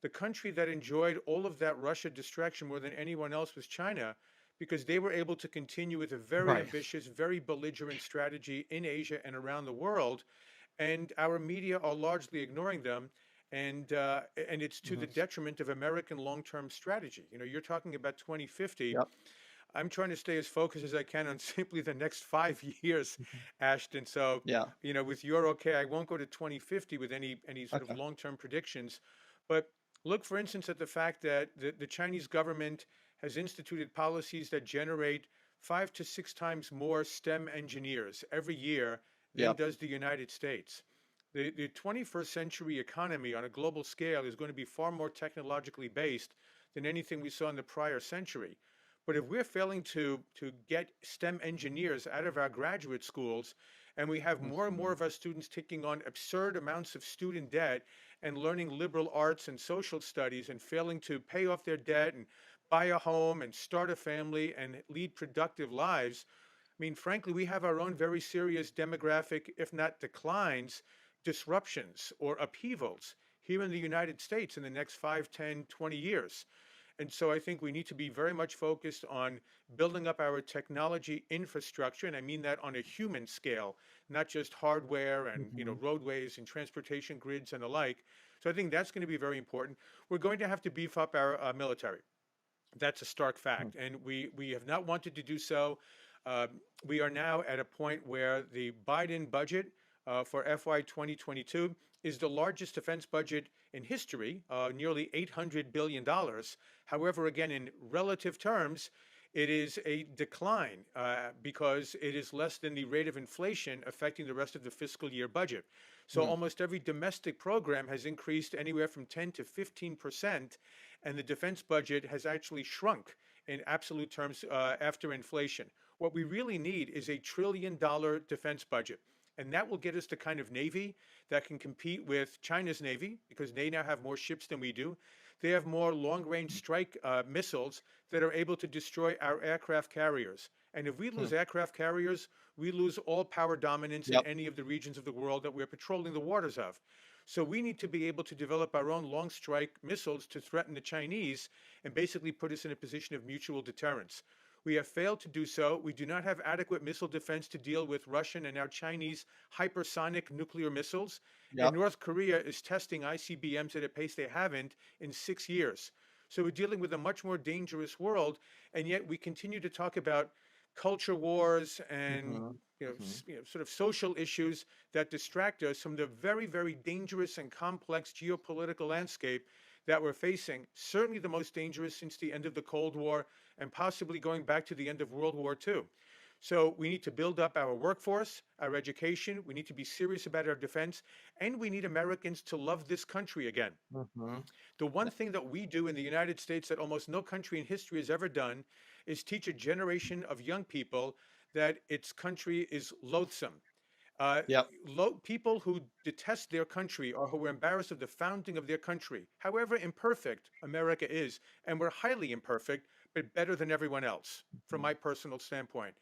The country that enjoyed all of that Russia distraction more than anyone else was China, because they were able to continue with a very Right. ambitious, very belligerent strategy in Asia and around the world. And our media are largely ignoring them. And it's to the Hmm. detriment of American long-term strategy. You're talking about 2050. Yep. I'm trying to stay as focused as I can on simply the next 5 years, Mhm. Ashton. So, Yeah. with your okay, I won't go to 2050 with any sort of Okay. long-term predictions, but look, for instance, at the fact that the Chinese government has instituted policies that generate 5 to 6 times more STEM engineers every year than Yep. does the United States. The 21st century economy on a global scale is going to be far more technologically based than anything we saw in the prior century. But if we're failing to get STEM engineers out of our graduate schools, and we have more and more Hmm. of our students taking on absurd amounts of student debt and learning liberal arts and social studies and failing to pay off their debt and buy a home and start a family and lead productive lives, I mean, frankly, we have our own very serious demographic, if not declines, disruptions or upheavals here in the United States in the next 5, 10, 20 years. And so I think we need to be very much focused on building up our technology infrastructure, and I mean that on a human scale, not just hardware and Hmm. roadways and transportation grids and the like. So I think that's going to be very important. We're going to have to beef up our military. That's a stark fact, and we have not wanted to do so. Uh, we are now at a point where the Biden budget for FY 2022 is the largest defense budget in history, nearly $800 billion. However, again, in relative terms, it is a decline because it is less than the rate of inflation affecting the rest of the fiscal year budget. So Hmm. almost every domestic program has increased anywhere from 10 to 15%, and the defense budget has actually shrunk in absolute terms after inflation. What we really need is $1 trillion defense budget. And that will get us the kind of Navy that can compete with China's Navy because they now have more ships than we do. They have more long range strike missiles that are able to destroy our aircraft carriers. And if we Hmm. lose aircraft carriers, we lose all power dominance in Yep. any of the regions of the world that we're patrolling the waters of. So we need to be able to develop our own long strike missiles to threaten the Chinese and basically put us in a position of mutual deterrence. We have failed to do so. We do not have adequate missile defense to deal with Russian and now Chinese hypersonic nuclear missiles. And Yep. North Korea is testing ICBMs at a pace they haven't in 6 years. So we're dealing with a much more dangerous world. And yet we continue to talk about culture wars and Hmm. Hmm. sort of social issues that distract us from the very, very dangerous and complex geopolitical landscape that we're facing. Certainly the most dangerous since the end of the Cold War and possibly going back to the end of World War II. So we need to build up our workforce, our education. We need to be serious about our defense, and we need Americans to love this country again. Hmm. The one thing that we do in the United States that almost no country in history has ever done is teach a generation of young people that its country is loathsome. Uh, Yep. People who detest their country or who are embarrassed of the founding of their country, however imperfect America is, and we're highly imperfect, but better than everyone else, from Mhm. my personal standpoint.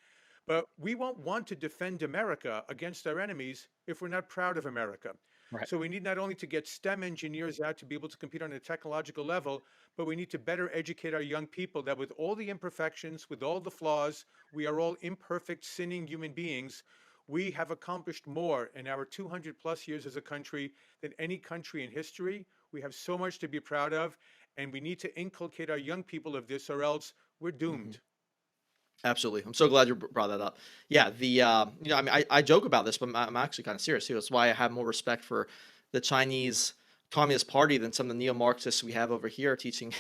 But we won't want to defend America against our enemies if we're not proud of America. Right. So we need not only to get STEM engineers out to be able to compete on a technological level, but we need to better educate our young people that with all the imperfections, with all the flaws, we are all imperfect, sinning human beings. We have accomplished more in our 200 plus years as a country than any country in history. We have so much to be proud of, and we need to inculcate our young people of this, or else we're Hmm. doomed. Absolutely. I'm so glad you brought that up. Yeah, I mean, I joke about this, but I'm actually kind of serious too. That's why I have more respect for the Chinese Communist Party than some of the neo-Marxists we have over here teaching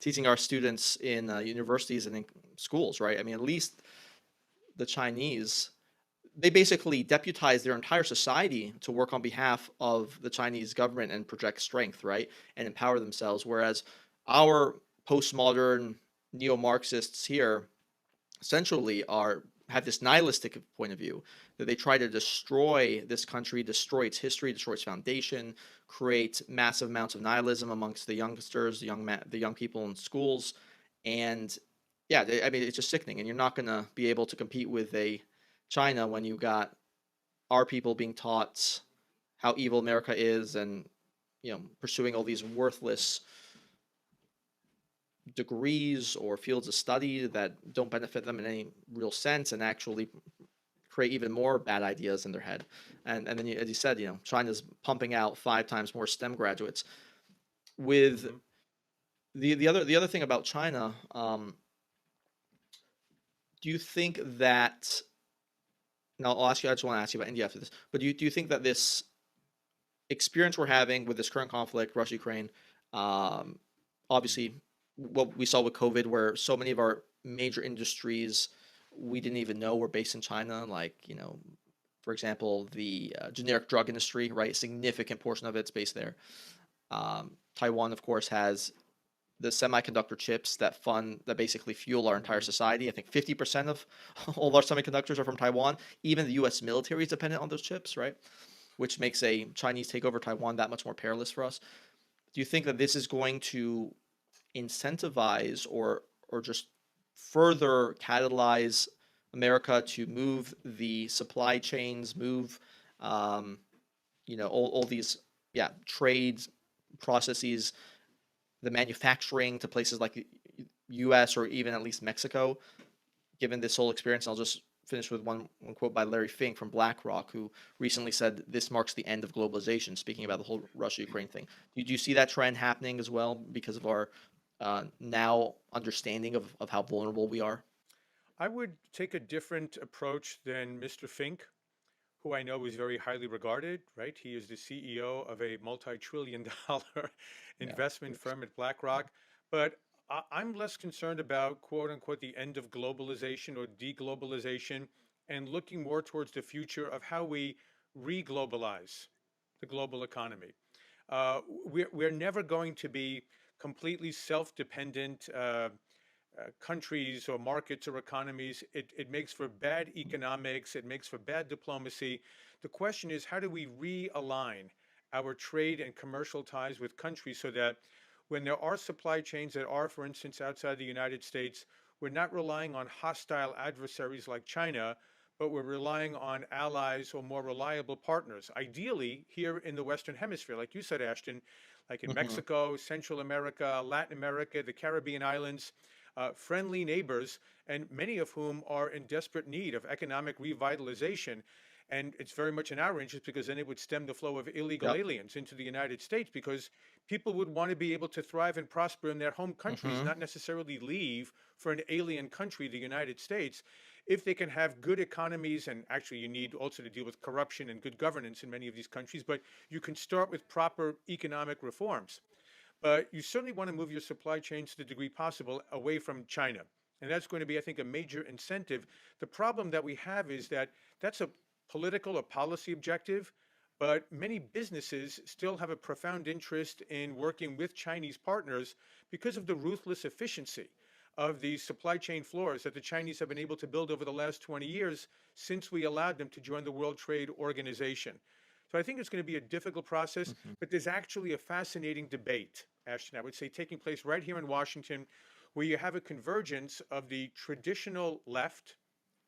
teaching our students in universities and in schools, right? I mean, at least the Chinese, they basically deputize their entire society to work on behalf of the Chinese government and project strength, right? And empower themselves. Whereas our postmodern neo-Marxists here essentially are have this nihilistic point of view that they try to destroy this country, destroy its history, destroy its foundation, create massive amounts of nihilism amongst the youngsters, the young people in schools, and yeah, I mean it's just sickening. And you're not going to be able to compete with a China when you got our people being taught how evil America is, and pursuing all these worthless degrees or fields of study that don't benefit them in any real sense and actually create even more bad ideas in their head. And then, as you said, China's pumping out 5 times more STEM graduates. With Hmm. the other thing about China, do you think that? Now, I'll ask you. I just want to ask you about India after this. But do you think that this experience we're having with this current conflict, Russia Ukraine, um, obviously what we saw with COVID, where so many of our major industries we didn't even know were based in China, like for example, the generic drug industry, right? A significant portion of it's based there. Taiwan, of course, has the semiconductor chips that basically fuel our entire Hmm. society. I think 50% of all our semiconductors are from Taiwan. Even the U.S. military is dependent on those chips, right? Which makes a Chinese takeover Taiwan that much more perilous for us. Do you think that this is going to incentivize or just further catalyze America to move the supply chains, move all these trades processes, the manufacturing to places like the U.S. or even at least Mexico? Given this whole experience, I'll just finish with one quote by Larry Fink from BlackRock, who recently said this marks the end of globalization, speaking about the whole Russia Ukraine thing. Do you see that trend happening as well because of our now understanding of how vulnerable we are? I would take a different approach than Mr. Fink, who I know is very highly regarded, right? He is the CEO of a multi-trillion dollar Yeah. investment firm at BlackRock. But I'm less concerned about quote unquote the end of globalization or deglobalization and looking more towards the future of how we re-globalize the global economy. We're never going to be completely self-dependent countries or markets or economies. It makes for bad economics. It makes for bad diplomacy. The question is, how do we realign our trade and commercial ties with countries so that when there are supply chains that are, for instance, outside the United States, we're not relying on hostile adversaries like China, but we're relying on allies or more reliable partners. Ideally, here in the Western Hemisphere, like you said, Ashton, like in Hmm. Mexico, Central America, Latin America, the Caribbean islands, friendly neighbors, and many of whom are in desperate need of economic revitalization. And it's very much in our interest because then it would stem the flow of illegal Yep. aliens into the United States because people would want to be able to thrive and prosper in their home countries, Hmm. not necessarily leave for an alien country, the United States. if they can have good economies, and actually you need also to deal with corruption and good governance in many of these countries, but you can start with proper economic reforms. But you certainly want to move your supply chains to the degree possible away from China. And that's going to be, I think, a major incentive. The problem that we have is that that's a political or policy objective, but many businesses still have a profound interest in working with Chinese partners because of the ruthless efficiency of the supply chain floors that the Chinese have been able to build over the last 20 years since we allowed them to join the World Trade Organization. So I think it's going to be a difficult process, but there's actually a fascinating debate, Ashton, I would say, taking place right here in Washington, where you have a convergence of the traditional left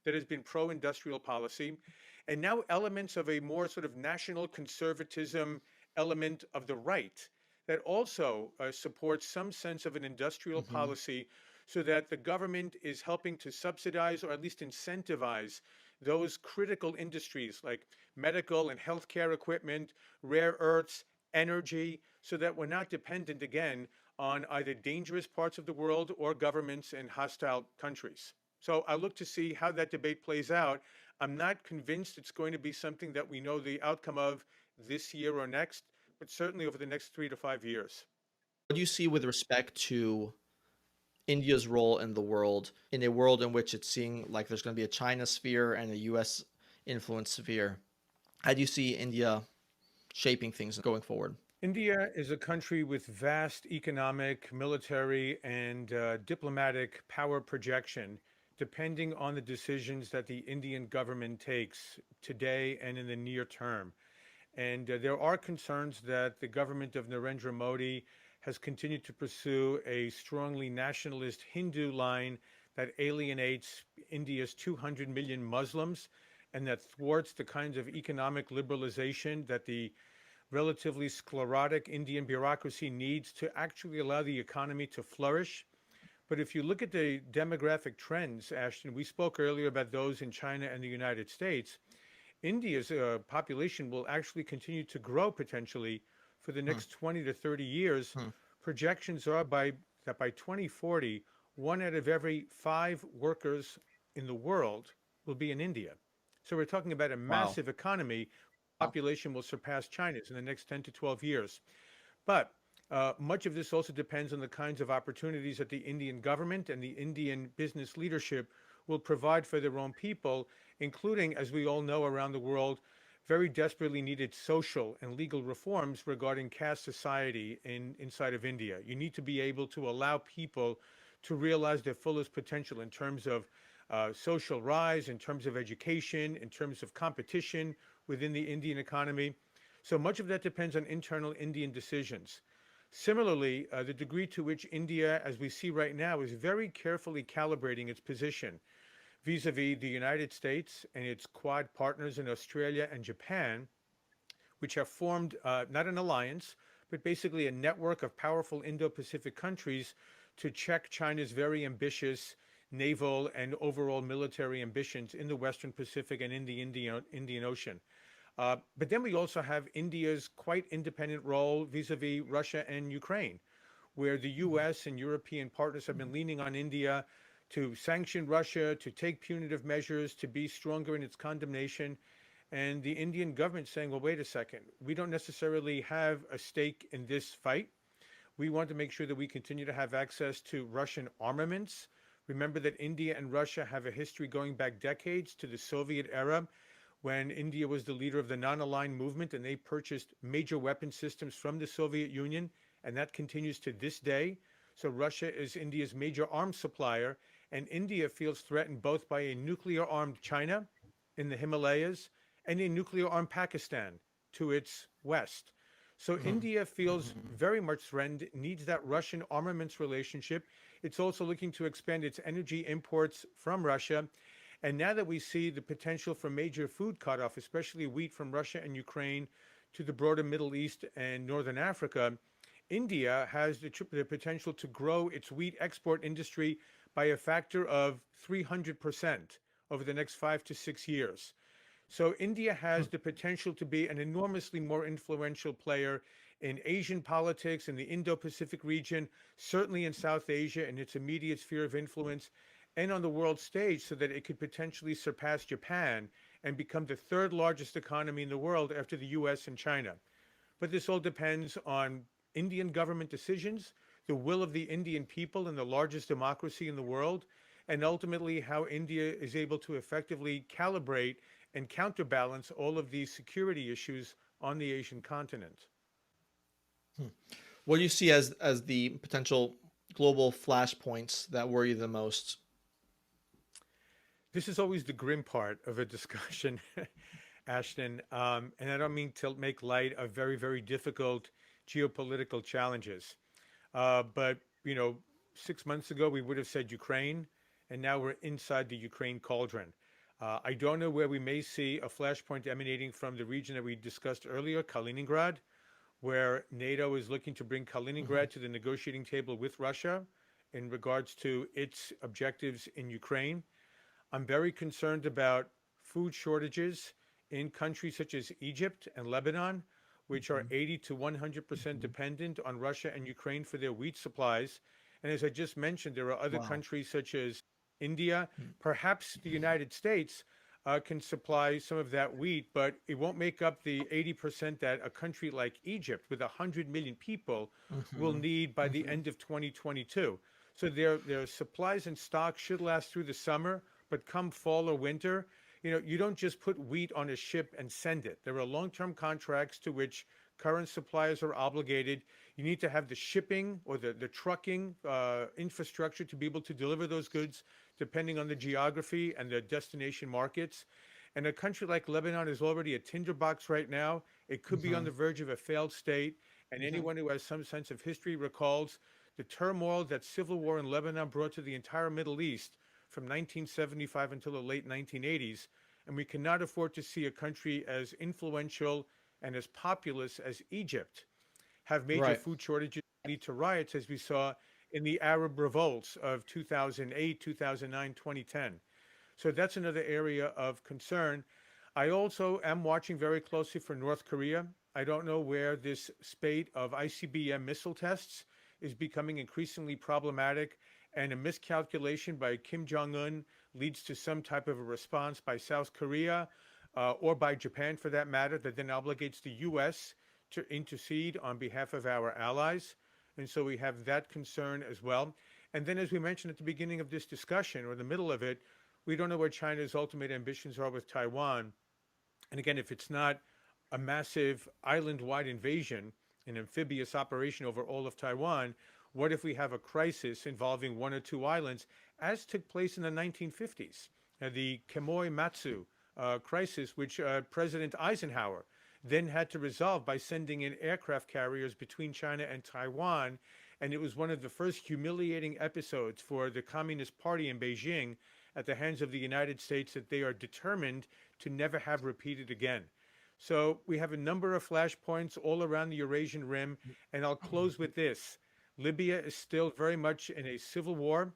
that has been pro-industrial policy, and now elements of a more sort of national conservatism element of the right that also supports some sense of an industrial Hmm. policy so that the government is helping to subsidize or at least incentivize those critical industries like medical and healthcare equipment, rare earths, energy, so that we're not dependent again on either dangerous parts of the world or governments in hostile countries. So I look to see how that debate plays out. I'm not convinced it's going to be something that we know the outcome of this year or next, but certainly over the next 3 to 5 years. What do you see with respect to India's role in the world, in a world in which it's seeing like there's going to be a China sphere and a US influence sphere? How do you see India shaping things going forward? India is a country with vast economic, military, and diplomatic power projection, depending on the decisions that the Indian government takes today and in the near term. And there are concerns that the government of Narendra Modi has continued to pursue a strongly nationalist Hindu line that alienates India's 200 million Muslims and that thwarts the kinds of economic liberalization that the relatively sclerotic Indian bureaucracy needs to actually allow the economy to flourish. But if you look at the demographic trends, Ashton, we spoke earlier about those in China and the United States. India's population will actually continue to grow potentially for the Hmm. next 20 to 30 years. Hmm. Projections are that by 2040, 1 out of every 5 workers in the world will be in India. So we're talking about a Wow. massive economy. Wow. Population will surpass China's in the next 10 to 12 years. But much of this also depends on the kinds of opportunities that the Indian government and the Indian business leadership will provide for their own people, including, as we all know around the world, very desperately needed social and legal reforms regarding caste society inside of India. You need to be able to allow people to realize their fullest potential in terms of social rise, in terms of education, in terms of competition within the Indian economy. So much of that depends on internal Indian decisions. Similarly, the degree to which India, as we see right now, is very carefully calibrating its position vis-a-vis the United States and its Quad partners in Australia and Japan, which have formed not an alliance, but basically a network of powerful Indo-Pacific countries to check China's very ambitious naval and overall military ambitions in the Western Pacific and in the Indian Ocean. But then we also have India's quite independent role vis-a-vis Russia and Ukraine, where the US and European partners have been leaning on India to sanction Russia, to take punitive measures, to be stronger in its condemnation. And the Indian government saying, well, wait a second, we don't necessarily have a stake in this fight. We want to make sure that we continue to have access to Russian armaments. Remember that India and Russia have a history going back decades to the Soviet era, when India was the leader of the non-aligned movement and they purchased major weapon systems from the Soviet Union, and that continues to this day. So Russia is India's major arms supplier, and India feels threatened both by a nuclear-armed China in the Himalayas and a nuclear-armed Pakistan to its west. So Hmm. India feels very much threatened, needs that Russian armaments relationship. It's also looking to expand its energy imports from Russia. And now that we see the potential for major food cutoff, especially wheat from Russia and Ukraine to the broader Middle East and Northern Africa, India has the potential to grow its wheat export industry by a factor of 300% over the next 5 to 6 years. So India has the potential to be an enormously more influential player in Asian politics, in the Indo-Pacific region, certainly in South Asia and its immediate sphere of influence. and on the world stage so that it could potentially surpass Japan and become the third largest economy in the world after the US and China. But this all depends on Indian government decisions, the will of the Indian people in the largest democracy in the world, and ultimately how India is able to effectively calibrate and counterbalance all of these security issues on the Asian continent. What do you see as the potential global flashpoints that worry you the most? This is always the grim part of a discussion, Ashton. And I don't mean to make light of very, very difficult geopolitical challenges. But, 6 months ago, we would have said Ukraine, and now we're inside the Ukraine cauldron. I don't know where we may see a flashpoint emanating from the region that we discussed earlier, Kaliningrad, where NATO is looking to bring Kaliningrad to the negotiating table with Russia in regards to its objectives in Ukraine. I'm very concerned about food shortages in countries such as Egypt and Lebanon, which are 80 to 100% dependent on Russia and Ukraine for their wheat supplies. And as I just mentioned, there are other countries such as India, perhaps the United States can supply some of that wheat, but it won't make up the 80% that a country like Egypt with 100 million people will need by the end of 2022. So their supplies and stocks should last through the summer, but come fall or winter, you don't just put wheat on a ship and send it. There are long-term contracts to which current suppliers are obligated. You need to have the shipping or the trucking infrastructure to be able to deliver those goods, depending on the geography and the destination markets. And a country like Lebanon is already a tinderbox right now. It could be on the verge of a failed state. And anyone who has some sense of history recalls the turmoil that civil war in Lebanon brought to the entire Middle East from 1975 until the late 1980s. And we cannot afford to see a country as influential and as populous as Egypt have major food shortages lead to riots, as we saw in the Arab revolts of 2008, 2009, 2010. So that's another area of concern. I also am watching very closely for North Korea. I don't know where this spate of ICBM missile tests is becoming increasingly problematic, and a miscalculation by Kim Jong-un leads to some type of a response by South Korea or by Japan, for that matter, that then obligates the U.S. to intercede on behalf of our allies. And so we have that concern as well. And then, as we mentioned at the beginning of this discussion, or the middle of it, we don't know what China's ultimate ambitions are with Taiwan. And again, if it's not a massive island-wide invasion, an amphibious operation over all of Taiwan, what if we have a crisis involving one or two islands, as took place in the 1950s, the Quemoy Matsu crisis, which President Eisenhower then had to resolve by sending in aircraft carriers between China and Taiwan. And it was one of the first humiliating episodes for the Communist Party in Beijing at the hands of the United States that they are determined to never have repeated again. So we have a number of flashpoints all around the Eurasian Rim. And I'll close with this. Libya is still very much in a civil war.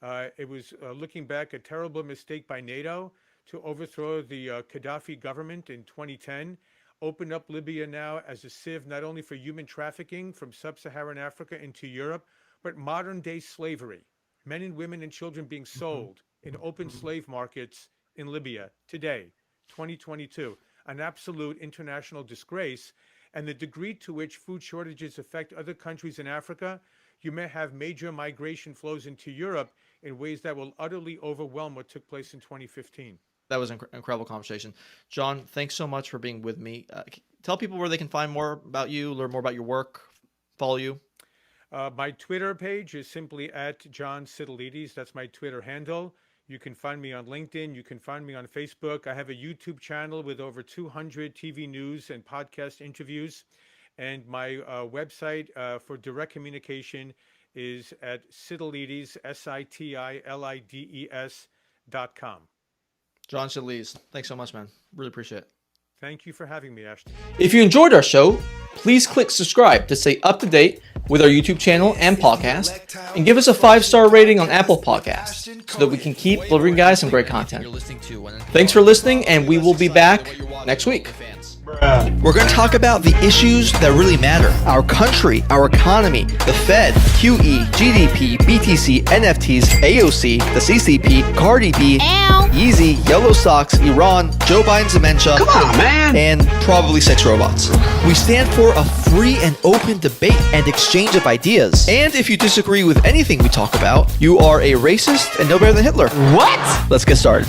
It was, looking back, a terrible mistake by NATO to overthrow the Gaddafi government in 2010. Open up Libya now as a sieve, not only for human trafficking from sub-Saharan Africa into Europe, but modern day slavery. Men and women and children being sold in open slave markets in Libya today, 2022. An absolute international disgrace. And the degree to which food shortages affect other countries in Africa, you may have major migration flows into Europe in ways that will utterly overwhelm what took place in 2015. That was an incredible conversation. John, thanks so much for being with me. Tell people where they can find more about you, learn more about your work, follow you. My Twitter page is simply at John Sitilides. That's my Twitter handle. You can find me on LinkedIn. You can find me on Facebook. I have a YouTube channel with over 200 TV news and podcast interviews. And my website for direct communication is at Sitilides, SITILIDES.com. John Sitilides, thanks so much, man. Really appreciate it. Thank you for having me, Ashton. If you enjoyed our show, please click subscribe to stay up to date with our YouTube channel and podcast, and give us a 5-star rating on Apple Podcasts so that we can keep delivering guys some great content. Thanks for listening, and we will be back next week. We're going to talk about the issues that really matter. Our country, our economy, the Fed, QE, GDP, BTC, NFTs, AOC, the CCP, Cardi B, Yeezy, Yellow Socks, Iran, Joe Biden's dementia, Come on, man. and probably sex robots. We stand for a free and open debate and exchange of ideas. And if you disagree with anything we talk about, you are a racist and no better than Hitler. What? Let's get started.